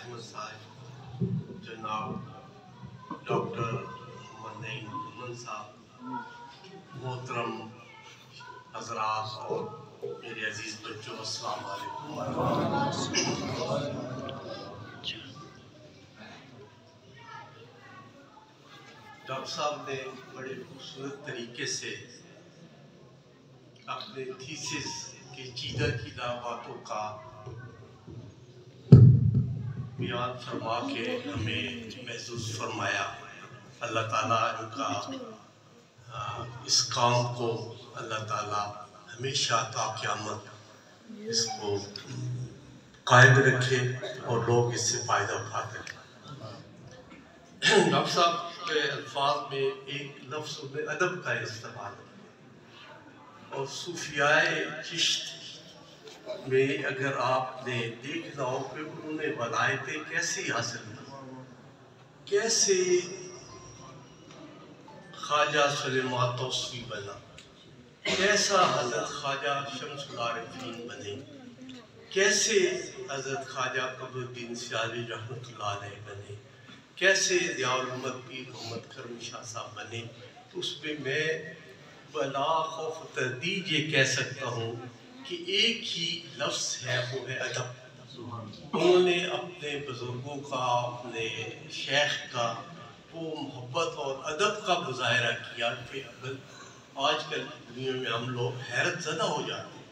احمد صاحب، جناب ڈاکٹر محمد نعیم محمد صاحب، محترم حضرات اور میرے عزیز بچوں، السلام علیکم۔ ڈاکٹر صاحب نے بڑے خوبصورت طریقے سے اپنے تھیسس کے چیدہ چیدہ باتوں کا بیان فرما کے ہمیں محسوس فرمایا۔ اللہ تعالیٰ ان کا اس کام کو اللہ تعالیٰ ہمیشہ تا قیامت اس کو قائم رکھے اور لوگ اس سے فائدہ اٹھاتے رہیں۔ ڈاکٹر صاحب کے الفاظ میں ایک لفظ میں ادب کا استعمال ہے، اور صوفیاء چشت میں اگر آپ نے دیکھنا ہو کہ انہوں نے ولایتیں کیسے حاصل کی، کیسے خواجہ سلیمان توسوی بنا، کیسا حضرت خواجہ شمس العارفین بنے، کیسے حضرت خواجہ قمر الدین سیالی رحمۃ اللہ علیہ بنے، کیسے ضیاء الامت پیر محمد کرم شاہ صاحب بنے۔ تو اس پہ میں بلا خوف تردید یہ کہہ سکتا ہوں کہ ایک ہی لفظ ہے، وہ ہے ادب۔ انہوں نے اپنے بزرگوں کا، اپنے شیخ کا وہ محبت اور ادب کا مظاہرہ کیا کہ آج کل دنیا میں ہم لوگ حیرت زدہ ہو جاتے ہیں۔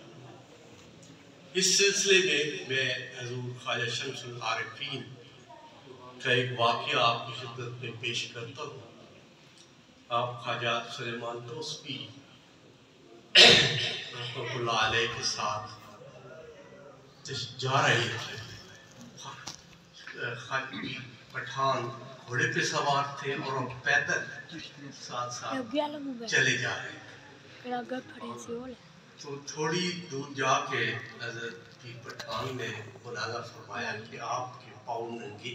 اس سلسلے میں حضور خواجہ شمس العارفین کا ایک واقعہ آپ کی خدمت میں پیش کرتا ہوں۔ آپ خواجہ سلیمان توسوی رحمۃ اللہ علیہ کے ساتھ جا رہے تھے، پٹھان گھوڑے پہ سوار تھے اور ہم پیدل ساتھ ساتھ چلے جا رہے تھے۔ تو تھوڑی دور جا کے حضرت پٹھان نے مولانا فرمایا کہ آپ کے پاؤں ننگے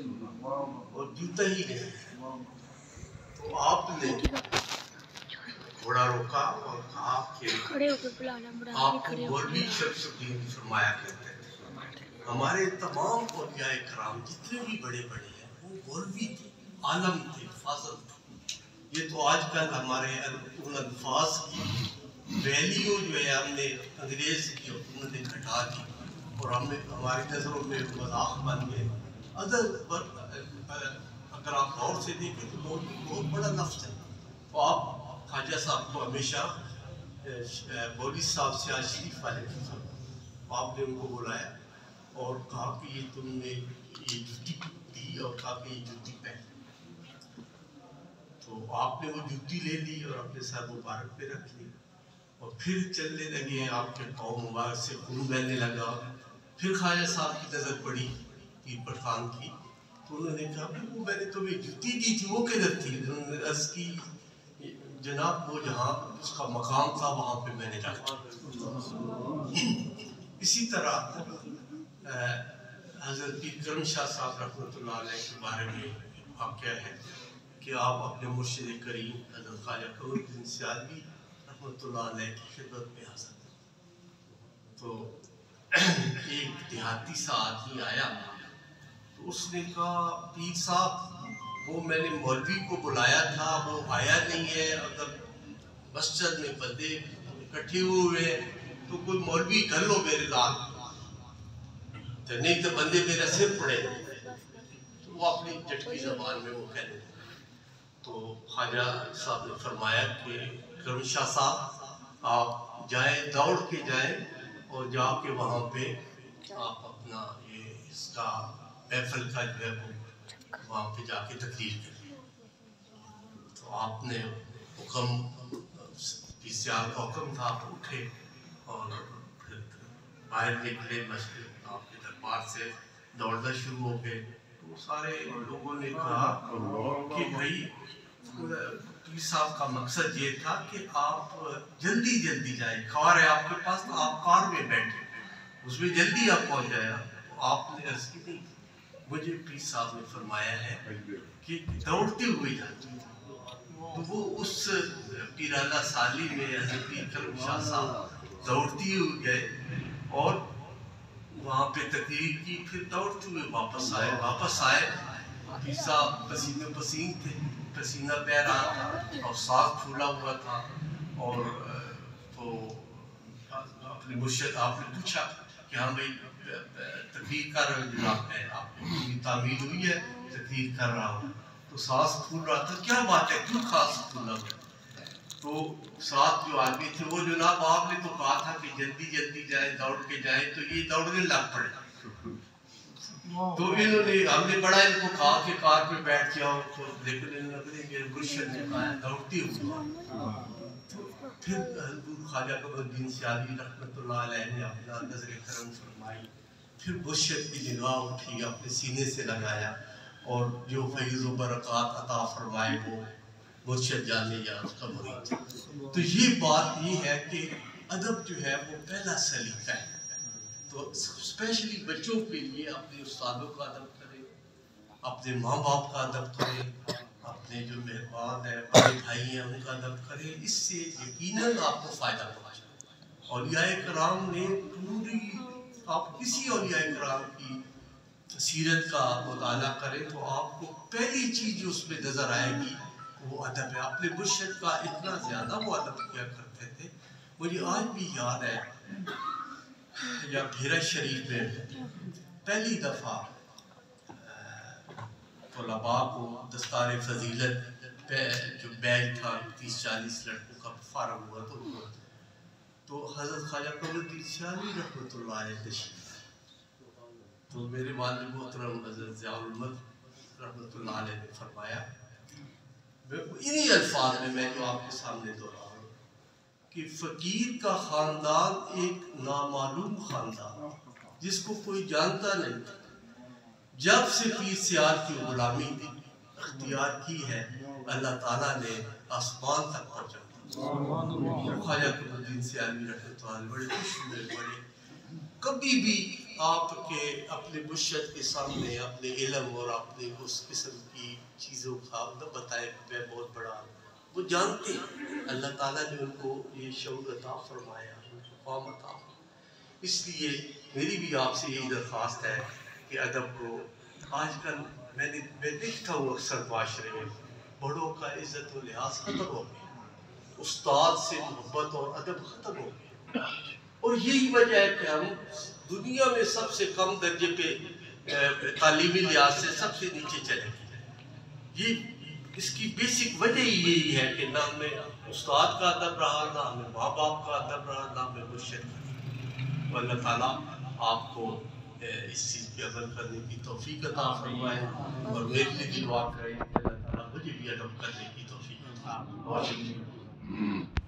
اور جوتا ہی نہیں۔ تو آپ نے گھوڑا روکا اور کہا کہ آپ کو مولوی شمس الدین فرمایا کرتے تھے۔ ہمارے تمام اولیاء کرام جتنے بھی بڑے بڑے ہیں وہ مولوی تھے، عالم تھے، فاضل تھے۔ یہ تو آج کل ہمارے ان الفاظ کی ویلیو جو ہے ہم نے انگریز کی حکومت نے گھٹا دی اور ہماری نظروں میں مذاق بن گئے۔ اگر آپ غور سے دیکھیں تو مولوی بہت بڑا لفظ ہے۔ تو آپ خواجہ صاحب کو ہمیشہ مولوی صاحب سے شریف والے تھے، آپ نے ان کو بلایا اور کہا کہ یہ تم نے یہ جوتی دی اور کہا کہ یہ جوتی پہن۔ تو آپ نے وہ جوتی لے لی اور اپنے سر مبارک پہ رکھ لی اور پھر چلنے لگے۔ آپ کے پاؤں مبارک سے خون بہنے لگا۔ پھر خواجہ صاحب کی نظر پڑی پیر پٹھان کی، تو انہوں نے کہا کہ وہ میں نے تمہیں جوتی دی تھی وہ کدھر تھی؟ انہوں نے عرض کی جناب وہ جہاں اس کا مقام تھا وہاں پہ میں نے رکھا۔ اسی طرح حضرت پیر کرم شاہ صاحب رحمۃ اللہ علیہ کے بارے میں واقعہ ہے کہ آپ اپنے مرشد کریم حضرت خواجہ قمر الدین سیالوی رحمۃ اللہ علیہ کی خدمت میں حاضر تھے۔ تو ایک دیہاتی سا آدمی آیا تو اس نے کہا پیر صاحب وہ میں نے مولوی کو بلایا تھا وہ آیا نہیں ہے، اگر مسجد میں بندے اکٹھے ہوئے تو کوئی مولوی کر لو میرے لال، نہیں تو بندے میرا سر پڑے۔ تو وہ اپنی جٹکی زبان میں وہ کہنے لگے۔ تو خواجہ صاحب نے فرمایا کہ کرم شاہ صاحب آپ جائیں، دوڑ کے جائیں اور جا کے وہاں پہ آپ اپنا یہ اس کا محفل کا جو ہے وہ وہاں پہ جا کے تقریر کریں۔ تو آپ نے حکم پیسیار کا حکم تھا، آپ اٹھے اور پھر باہر نکلے مسجد، آپ کے دربار سے دوڑنا شروع ہو گئے۔ تو سارے لوگوں نے کہا کہ بھائی پیر صاحب کا مقصد یہ تھا کہ آپ جلدی جلدی جائیں، کار ہے آپ کے پاس تو آپ کار میں بیٹھے، اس میں جلدی آپ پہنچ جائیں۔ آپ نے عرض کی نہیں، مجھے پیر صاحب نے فرمایا ہے کہ دوڑتے ہوئے جاتے۔ تو وہ اس پیرانہ سالی میں حضرت پیر کرم شاہ صاحب دوڑتی ہوئے گئے اور وہاں پہ تقریر کی، پھر دوڑتے ہوئے واپس آئے حفیظ صاحب پسینے پسین تھے، پسینہ بہ رہا تھا اور سانس پھولا ہوا تھا، اور تو اپنے مرشد آپ نے پوچھا کہ ہاں بھائی تقریر کر رہے ہو جناب، میں آپ کی تعمیر ہوئی ہے، تقریر کر رہا ہوں، تو سانس پھول رہا تھا، کیا بات ہے کیوں سانس پھولا ہوا؟ تو ساتھ جو آدمی تھے وہ جناب آپ نے تو کہا تھا کہ جلدی جلدی جائیں، دوڑ کے جائیں، تو یہ دوڑنے لگ پڑے، تو انہوں نے ہم نے بڑا ان کو کہا کہ کار پہ بیٹھ جاؤ، تو لیکن انہوں نے اپنے میرے مرشد نے کہا دوڑتی ہوئی، پھر حضور خواجہ قمر الدین سیالوی رحمۃ اللہ علیہ نے اپنا نظر کرم فرمائی، پھر مرشد کی نگاہ اٹھی، اپنے سینے سے لگایا، اور جو فیض و برکات عطا فرمائے وہ مرشد جانے یا اس کا مرید تھا۔ تو یہ بات یہ ہے کہ ادب جو ہے وہ پہلا سلیقہ ہے، تو اسپیشلی بچوں کے لیے اپنے استادوں کا ادب کریں، اپنے ماں باپ کا ادب کریں، اپنے جو مہربان ہیں بڑے بھائی ہیں ان کا ادب کریں، اس سے یقیناً آپ کو فائدہ پہنچے۔ اولیاء کرام نے پوری، آپ کسی اولیاء کرام کی سیرت کا مطالعہ کریں تو آپ کو پہلی چیز جو اس میں نظر آئے گی وہ ادب ہے۔ اپنے مرشد کا اتنا زیادہ وہ ادب کیا کرتے تھے، مجھے آج بھی یاد ہے یا بھیرا شریف میں پہلی دفعہ طلباء کو دستار فضیلت پہ جو بیچ تھا 30-40 لڑکوں کا فارغ ہوا تو حضرت خواجہ قمر الدین سیالوی رحمۃ اللہ علیہ تشریف، تو میرے والد محترم حضرت ضیاء الحق رحمۃ اللہ علیہ نے فرمایا، انہی الفاظ میں جو آپ کے سامنے دہراؤں کہ فقیر کا خاندان ایک نامعلوم خاندان جس کو کوئی جانتا نہیں، جب سے پیر سیال کی غلامی اختیار کی ہے اللہ تعالیٰ نے آسمان تک پہنچا دیا۔ خواجہ قمر الدین سیالوی رحمۃ اللہ علیہ بڑے خوش ہوئے، بڑے کبھی بھی آپ کے اپنے مرشد کے سامنے اپنے علم اور اپنے اس قسم کی چیزوں کا نہ بتائے، میں بہت بڑا، وہ جانتے ہیں اللہ تعالیٰ نے ان کو یہ شعور عطا فرمایا، ان کو قوم عطا فرمایا۔ اس لیے میری بھی آپ سے یہی درخواست ہے کہ ادب کو، آج کل میں دیکھتا ہوں اکثر معاشرے میں بڑوں کا عزت و لحاظ ختم ہو گیا، استاد سے محبت اور ادب ختم ہو گیا، اور یہی وجہ ہے کہ ہم دنیا میں سب سے کم درجے پہ تعلیمی لحاظ سے سب سے نیچے چلے گئے۔ یہ اس کی بیسک وجہ ہی یہی ہے کہ نہ ہمیں استاد کا ادب رہا، نہ ہمیں ماں باپ کا ادب رہا، نہ ہمیں مرشد کا۔ تو اللہ تعالیٰ آپ کو اس چیز پہ عمل کرنے کی توفیق عطا فرمائے، اور میرے لیے بھی دعا کریں کہ اللہ تعالیٰ مجھے بھی ادب کرنے کی توفیق عطا فرمائے۔